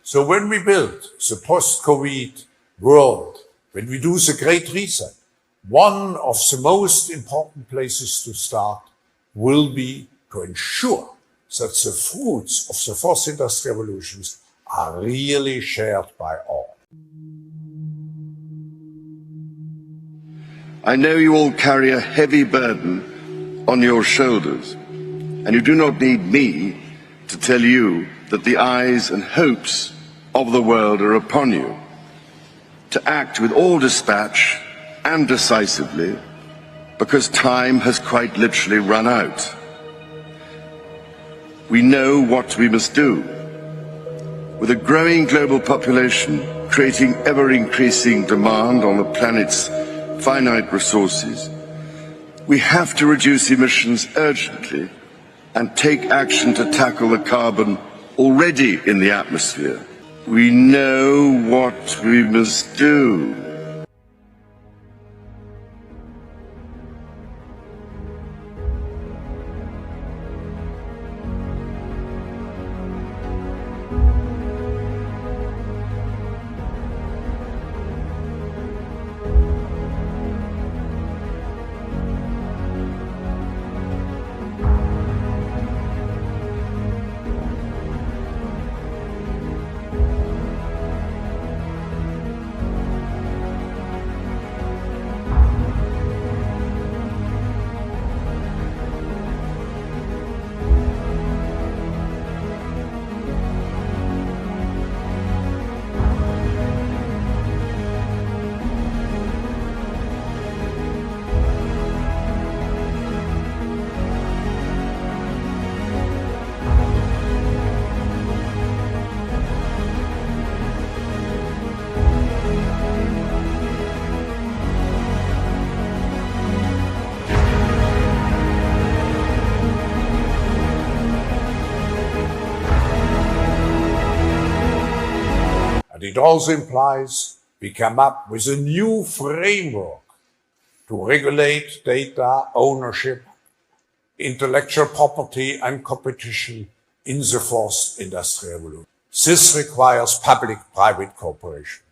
So when we build the post-COVID world, when we do the Great Reset, one of the most important places to start will be to ensure that the fruits of the fourth industrial revolutions are really shared by all. I know you all carry a heavy burden on your shoulders, and you do not need me to tell you that the eyes and hopes of the world are upon you, to act with all dispatch and decisively, because time has quite literally run out. We know what we must do. With a growing global population creating ever-increasing demand on the planet's finite resources, we have to reduce emissions urgently and take action to tackle the carbon already in the atmosphere. We know what we must do. It also implies we come up with a new framework to regulate data, ownership, intellectual property and competition in the fourth industrial revolution. This requires public-private cooperation.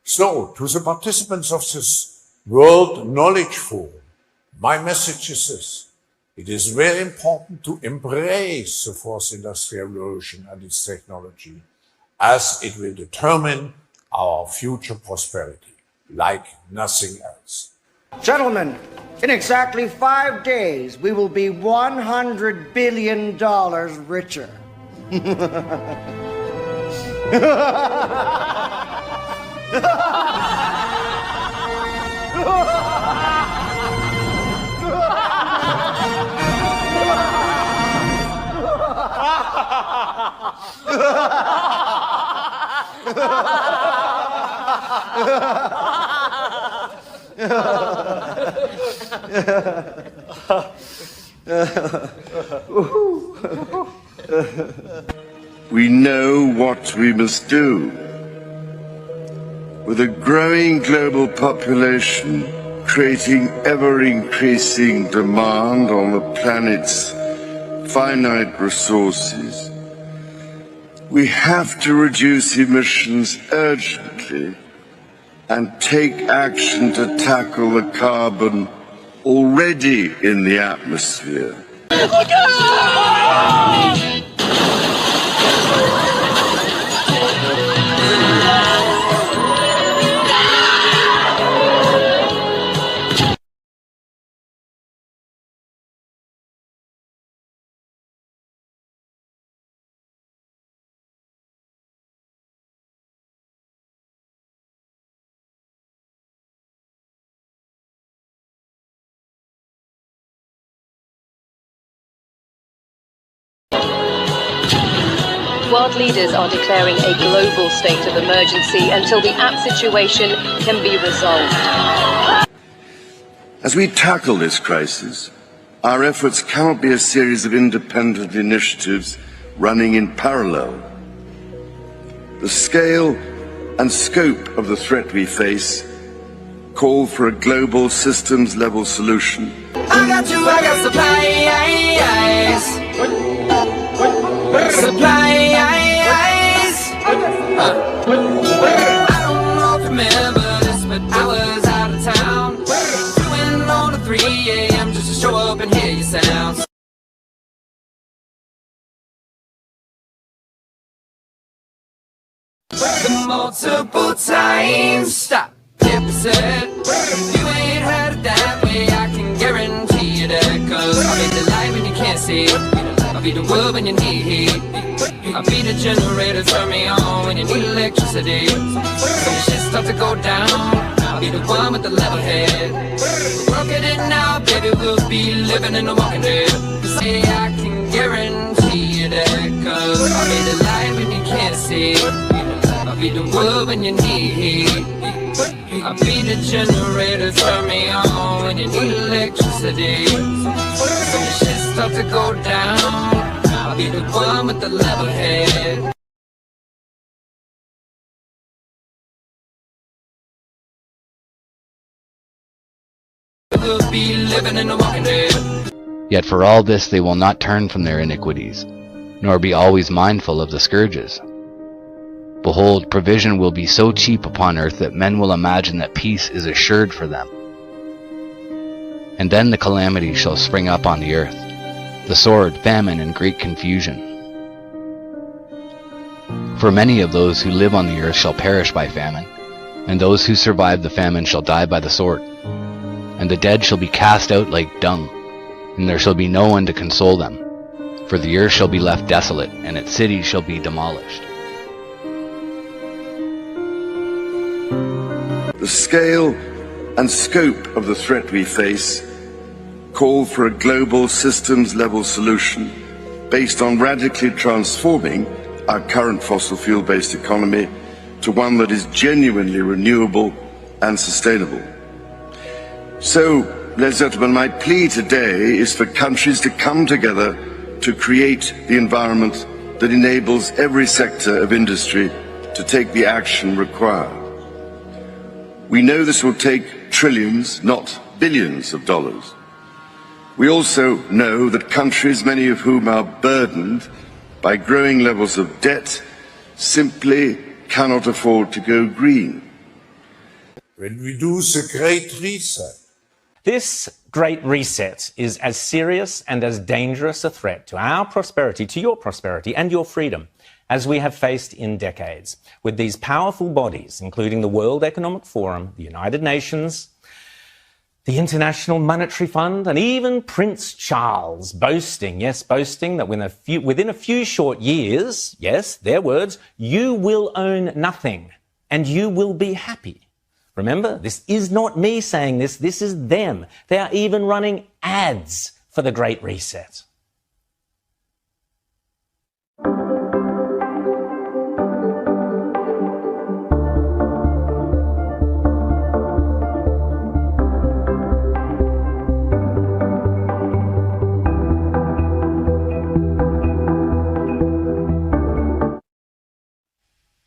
So, to the participants of this World Knowledge Forum, my message is this. It is very important to embrace the fourth industrial revolution and its technology, as it will determine our future prosperity, like nothing else. Gentlemen, in exactly 5 days, we will be $100 billion richer. We know what we must do. With a growing global population creating ever-increasing demand on the planet's finite resources, we have to reduce emissions urgently and take action to tackle the carbon already in the atmosphere. Look out! World leaders are declaring a global state of emergency until the app situation can be resolved. As we tackle this crisis, our efforts cannot be a series of independent initiatives running in parallel. The scale and scope of the threat we face call for a global systems-level solution. I got supplies. Supplies. the multiple times. Stop. Said, you ain't heard it that way, I can guarantee you that. Cause I'll be the light when you can't see it, I'll be the wood when you need heat, I'll be the generator, turn me on when you need electricity. When the shit start to go down, I'll be the one with the level head. We're working it now, baby, we'll be living in the walking dead. Say I can guarantee you that. Cause I'll be the light when you can't see it, I'll be the wood when you need heat, I'll be the generator, turn me on when you need electricity. When the shit start to go down, I'll be the one with the level head. We'll be living in the walking dead. Yet for all this they will not turn from their iniquities, nor be always mindful of the scourges. Behold, provision will be so cheap upon earth that men will imagine that peace is assured for them. And then the calamity shall spring up on the earth, the sword, famine, and great confusion. For many of those who live on the earth shall perish by famine, and those who survive the famine shall die by the sword. And the dead shall be cast out like dung, and there shall be no one to console them. For the earth shall be left desolate, and its cities shall be demolished. The scale and scope of the threat we face call for a global systems-level solution based on radically transforming our current fossil fuel-based economy to one that is genuinely renewable and sustainable. So, ladies and gentlemen, my plea today is for countries to come together to create the environment that enables every sector of industry to take the action required. We know this will take trillions, not billions of dollars. We also know that countries, many of whom are burdened by growing levels of debt, simply cannot afford to go green. When we do the Great Reset, this Great Reset is as serious and as dangerous a threat to our prosperity, to your prosperity and your freedom, as we have faced in decades, with these powerful bodies, including the World Economic Forum, the United Nations, the International Monetary Fund, and even Prince Charles boasting, yes, boasting that within a few short years, yes, their words, you will own nothing and you will be happy. Remember, this is not me saying this, this is them. They are even running ads for the Great Reset.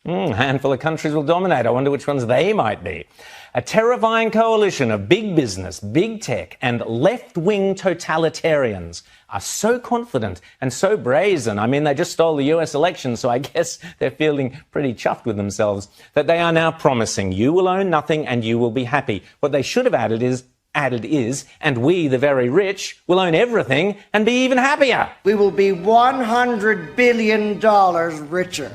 A handful of countries will dominate. I wonder which ones they might be. A terrifying coalition of big business, big tech, and left-wing totalitarians are so confident and so brazen. I mean, they just stole the US election, so I guess they're feeling pretty chuffed with themselves, that they are now promising you will own nothing and you will be happy. What they should have added is, and we, the very rich, will own everything and be even happier. We will be $100 billion richer.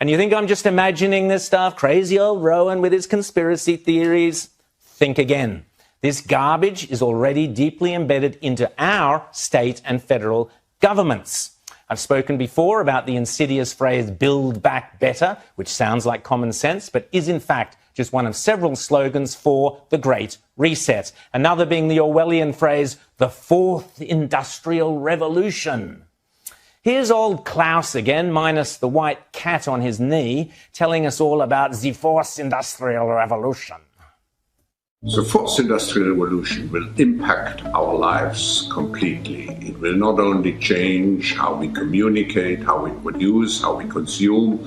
And you think I'm just imagining this stuff? Crazy old Rowan with his conspiracy theories? Think again. This garbage is already deeply embedded into our state and federal governments. I've spoken before about the insidious phrase, build back better, which sounds like common sense, but is in fact just one of several slogans for the Great Reset. Another being the Orwellian phrase, the Fourth Industrial Revolution. Here's old Klaus again, minus the white cat on his knee, telling us all about the Fourth Industrial Revolution. The Fourth Industrial Revolution will impact our lives completely. It will not only change how we communicate, how we produce, how we consume.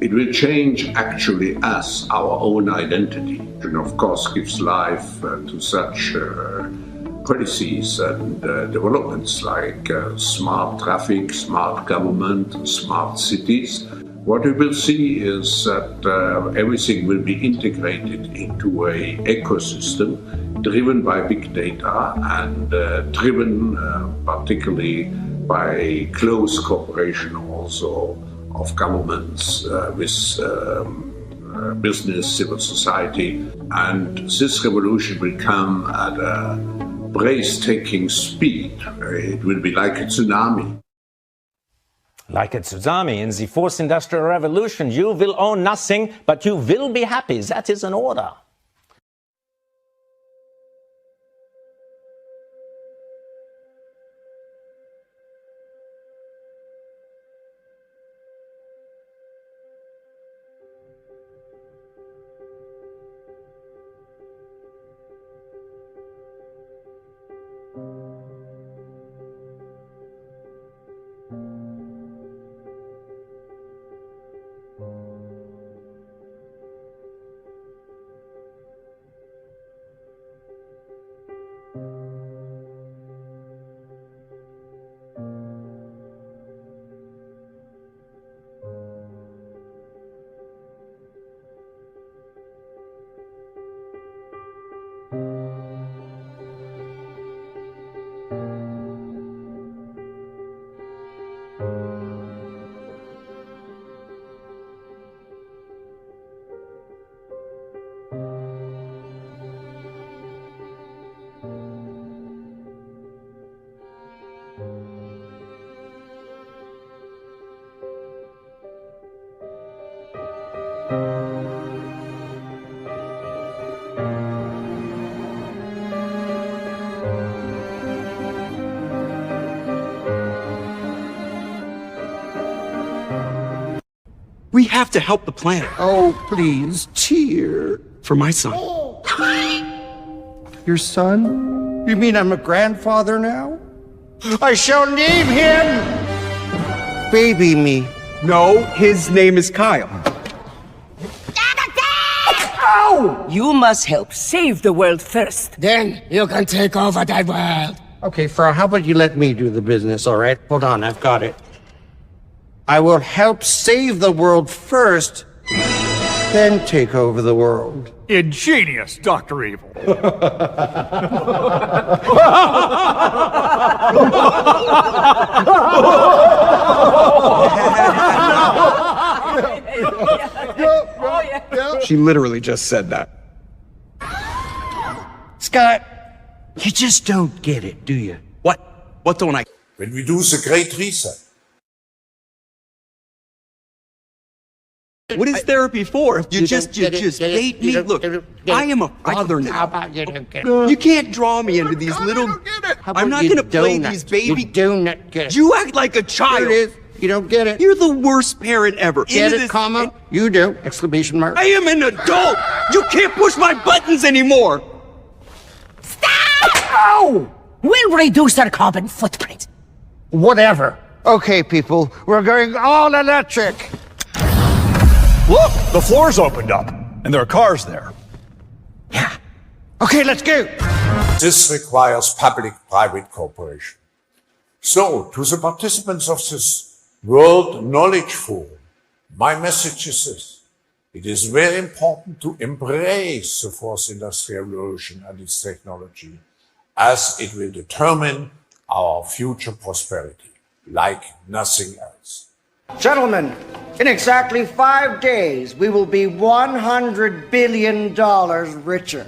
It will change actually us, our own identity, and of course gives life to such policies and developments like smart traffic, smart government, smart cities. what we will see is that everything will be integrated into an ecosystem driven by big data and driven particularly by close cooperation also of governments with business, civil society. And this revolution will come at a breathtaking speed. It will be like a tsunami. Like a tsunami in the fourth industrial revolution, you will own nothing, but you will be happy. That is an order. We have to help the planet. Oh, please, cheer. For my son. Your son? You mean I'm a grandfather now? I shall name him Baby Me. No, his name is Kyle. Ow! You must help save the world first. Then you can take over that world. Okay, Frau, how about you let me do the business, all right? Hold on, I've got it. I will help save the world first, then take over the world. Ingenious, Dr. Evil. She literally just said that. Scott, you just don't get it, do you? What? What don't I? When we do the Great Reset, what is therapy for? If you just bait me. Look, I am a father now. How about you don't get it? You can't draw me into these little. I'm not gonna play these baby. You do not get it. You act like a child. Here it is. You don't get it. You're the worst parent ever. Get it, comma? You do! Exclamation mark. I am an adult. You can't push my buttons anymore. Ow! We'll reduce our carbon footprint. Whatever. Okay, people, we're going all electric. Look, the floor's opened up, and there are cars there. Yeah. Okay, let's go. this requires public-private cooperation. So, to the participants of this World Knowledge Forum, my message is this. It is very important to embrace the fourth industrial revolution and its technology, as it will determine our future prosperity, like nothing else. Gentlemen, in exactly 5 days, we will be $100 billion richer.